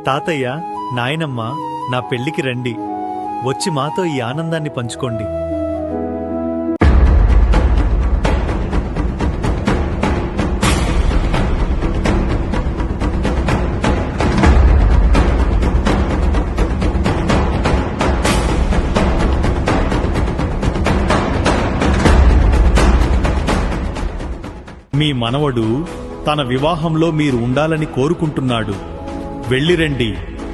తాతయ్య, నాయనమ్మ, నా పెళ్లికి రండి. వచ్చి మాతో ఈ ఆనందాన్ని పంచుకోండి. మీ మనవడు తన వివాహంలో మీరు ఉండాలని కోరుకుంటున్నాడు. వెళ్ళిరండి,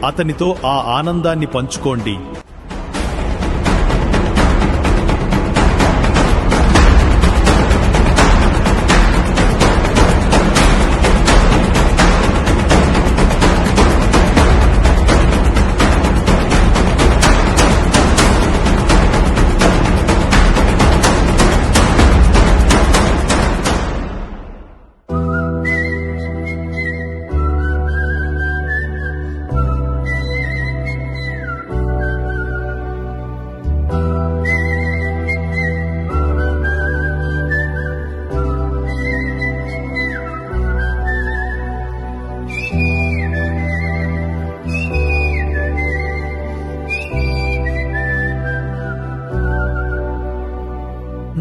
అతనితో ఆ ఆనందాన్ని పంచుకోండి.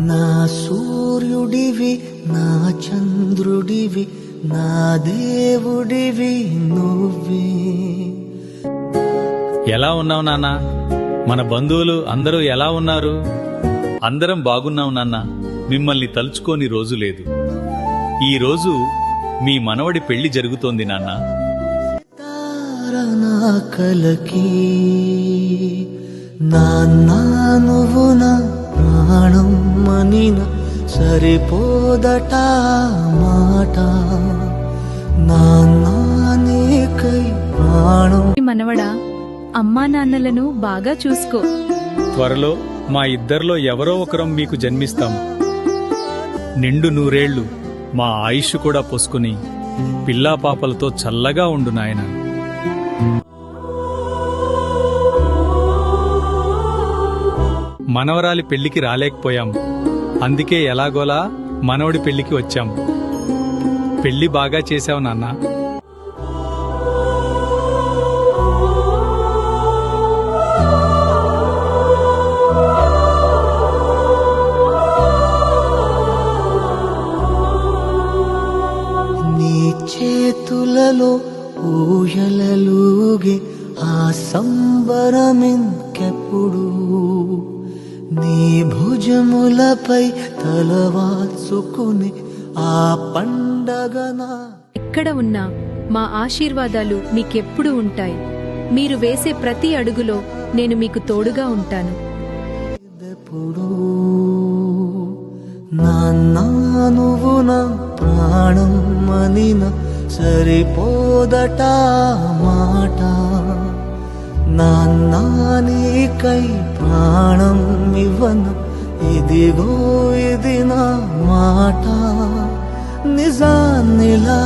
నా సూర్యుడివి, నా చంద్రుడివి, నా దేవుడివి నువ్వే. ఎలా ఉన్నావు నాన్న? మన బంధువులు అందరూ ఎలా ఉన్నారు? అందరం బాగున్నాం నాన్న. మిమ్మల్ని తలుచుకోని రోజు లేదు. ఈ రోజు మీ మనవడి పెళ్లి జరుగుతోంది నాన్న. నా కలకి నాన్నా నువ్వు నా ప్రాణం మనిన సరిపోదట మాట. నాన్నా నీకై ప్రాణం. మనవడా, అమ్మా నాన్నలను బాగా చూసుకో. త్వరలో మా ఇద్దరిలో ఎవరో ఒకరం మీకు జన్మిస్తాం. నిండు నూరేళ్లు మా ఆయుష్ కూడా పోసుకుని పిల్లా పాపలతో చల్లగా ఉండు నాయనా. మనవరాలి పెళ్లికి రాలేకపోయాం. అందుకే ఎలాగోలా మనవడి పెళ్లికి వచ్చాం. పెళ్లి బాగా చేశావు నాన్న. నీ చేతులలో ఊయలలుగే ఆ సంబరమింకెప్పుడు. నీ భుజములపై తలవాల్చుకుని ఆ పండగనా. ఎక్కడ ఉన్నా మా ఆశీర్వాదాలు మీకెప్పుడు ఉంటాయి. మీరు వేసే ప్రతి అడుగులో నేను మీకు తోడుగా ఉంటాను. నాన్నా నువ్వు నా ప్రాణం మనిన సరిపోదట మాట. నాన్నా నీకై ప్రాణం ఇవ్వను, ఇదిగో ఇది నా మాట. నిజాన్నిలా